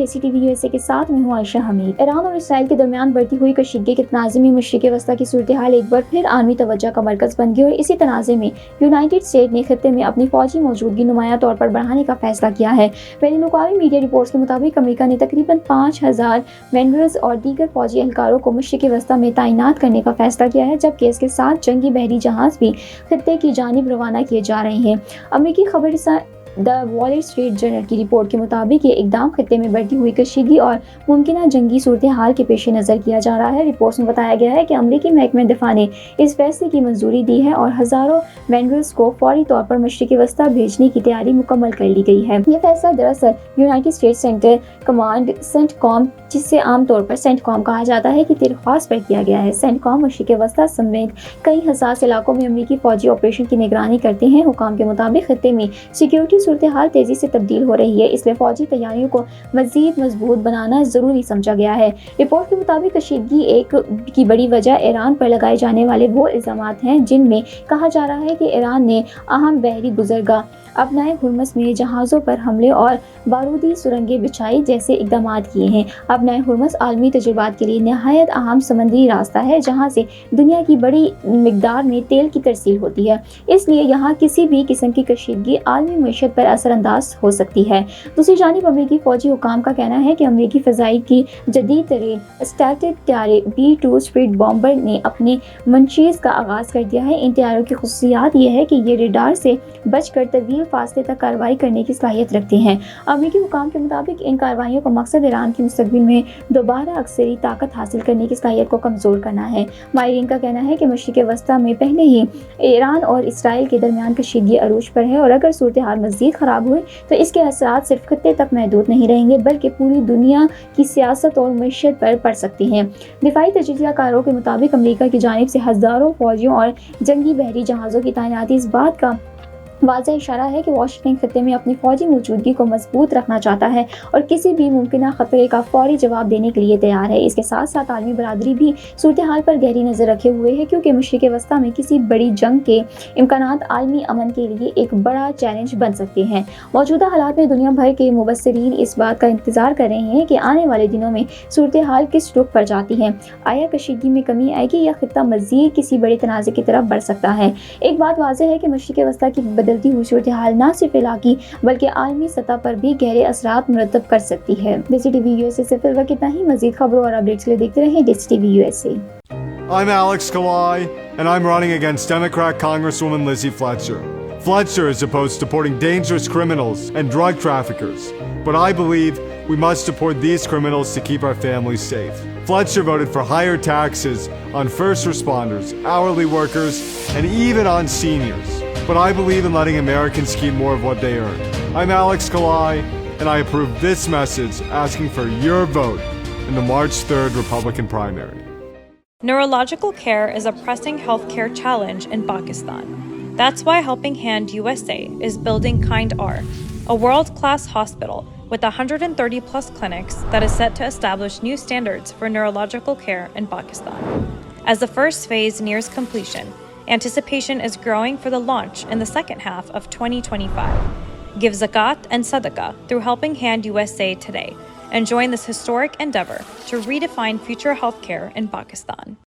دیسی T V U S A کے ساتھ میں ہوں عائشہ حمید۔ ایران اور اسرائیل کے درمیان بڑھتی ہوئی کشیدگی کے تناظر میں مشرق وسطیٰ کی صورتحال ایک بار پھر عالمی توجہ کا مرکز بن گئی اور اسی تناظر میں یونائیٹڈ اسٹیٹ نے خطے میں اپنی فوجی موجودگی نمایاں طور پر بڑھانے کا فیصلہ کیا ہے۔ بین الاقوامی میڈیا رپورٹس کے مطابق امریکہ نے تقریباً 5000 مینرز اور دیگر فوجی اہلکاروں کو مشرق وسطیٰ میں تعینات کرنے کا فیصلہ کیا ہے، جبکہ اس کے ساتھ جنگی بحری جہاز بھی خطے کی جانب روانہ کیے جا رہے ہیں۔ امریکی خبر رساں دی وال اسٹریٹ جرنل کی رپورٹ کے مطابق یہ اقدام خطے میں بڑھتی ہوئی کشیدگی اور ممکنہ جنگی صورتحال کے پیش نظر کیا جا رہا ہے۔ رپورٹس میں بتایا گیا ہے کہ امریکی محکمہ دفاع نے اس فیصلے کی منظوری دی ہے اور ہزاروں مینرز کو فوری طور پر مشرق وسطیٰ بھیجنے کی تیاری مکمل کر لی گئی ہے۔ یہ فیصلہ دراصل United States Central Command CENTCOM, جسے عام طور پر سینٹ کام کہا جاتا ہے، کی درخواست پر کیا گیا ہے۔ سینٹ کام مشرق وسطیٰ سمیت کئی حساس علاقوں میں امریکی فوجی آپریشن کی نگرانی کرتے ہیں۔ حکام کے مطابق خطے میں سیکیورٹی صورتحال تیزی سے تبدیل ہو رہی ہے، اس لیے فوجی تیاریوں کو مزید مضبوط بنانا ضروری سمجھا گیا ہے۔ رپورٹ کے مطابق کشیدگی کی بڑی وجہ ایران پر لگائے جانے والے وہ الزامات ہیں جن میں کہا جا رہا ہے کہ ایران نے اہم بحری گزرگاہ ابنائے ہرمز میں جہازوں پر حملے اور بارودی سرنگیں بچھائی جیسے اقدامات کیے ہیں۔ ابنائے ہرمز عالمی تجربات کے لیے نہایت اہم سمندری راستہ ہے جہاں سے دنیا کی بڑی مقدار میں تیل کی ترسیل ہوتی ہے، اس لیے یہاں کسی بھی قسم کی کشیدگی عالمی معیشت پر اثر انداز ہو سکتی ہے۔ دوسری جانب امریکی فوجی حکام کا کہنا ہے کہ امریکی فضائی کی جدید ترین اسٹیلتھ طیارے B-2 اسپیڈ بامبر نے اپنے منشیز کا آغاز کر دیا ہے۔ ان طیاروں کی خصوصیات یہ ہے کہ یہ ریڈار سے بچ کر طویل فاصلے تک کارروائی کرنے کی صلاحیت رکھتے ہیں۔ امریکی حکام کے مطابق ان کارروائیوں کا مقصد ایران کی مستقبل میں دوبارہ عسکری طاقت حاصل کرنے کی صلاحیت کو کمزور کرنا ہے۔ ماہرین کا کہنا ہے کہ مشرق وسطیٰ میں پہلے ہی ایران اور اسرائیل کے درمیان کشیدگی عروج پر ہے اور اگر صورتحال مزید خراب ہوئی تو اس کے اثرات صرف خطے تک محدود نہیں رہیں گے بلکہ پوری دنیا کی سیاست اور معیشت پر پڑ سکتے ہیں۔ دفاعی تجزیہ کاروں کے مطابق امریکہ کی جانب سے ہزاروں فوجیوں اور جنگی بحری جہازوں کی تعیناتی اس بات کا واضح اشارہ ہے کہ واشنگٹن خطے میں اپنی فوجی موجودگی کو مضبوط رکھنا چاہتا ہے اور کسی بھی ممکنہ خطرے کا فوری جواب دینے کے لیے تیار ہے۔ اس کے ساتھ ساتھ عالمی برادری بھی صورتحال پر گہری نظر رکھے ہوئے ہے کیونکہ مشرق وسطیٰ میں کسی بڑی جنگ کے امکانات عالمی امن کے لیے ایک بڑا چیلنج بن سکتے ہیں۔ موجودہ حالات میں دنیا بھر کے مبصرین اس بات کا انتظار کر رہے ہیں کہ آنے والے دنوں میں صورتحال کس رخ پر جاتی ہے۔ آیا کشیدگی میں کمی آئے گی یا خطہ مزید کسی بڑے تنازع کی طرف بڑھ سکتا ہے؟ ایک بات واضح ہے کہ مشرق وسطیٰ کی بدلتی ہوئی صورتحال نہ صرف علاقائی بلکہ عالمی سطح پر بھی گہرے اثرات مرتب کر سکتی ہے۔ دیسی T V U S A سے فی الوقت اتنا ہی۔ مزید خبروں اور اپڈیٹس کے لیے دیکھتے رہیں دیسی T V U S A. I'm Alex Kalai, and I'm running against Democrat Congresswoman Lizzie Fletcher. Fletcher is opposed to deporting dangerous criminals and drug traffickers, but I believe we must deport these criminals to keep our families safe. Fletcher voted for higher taxes on first responders, hourly workers, and even on seniors. But I believe in letting Americans keep more of what they earn. I'm Alex Kalai, and I approve this message asking for your vote in the March 3rd Republican primary. Neurological care is a pressing healthcare challenge in Pakistan. That's why Helping Hand USA is building Kind R, a world-class hospital with 130-plus clinics that is set to establish new standards for neurological care in Pakistan. As the first phase nears completion, anticipation is growing for the launch in the second half of 2025. Give zakat and sadaqah through Helping Hand USA today and join this historic endeavor to redefine future healthcare in Pakistan.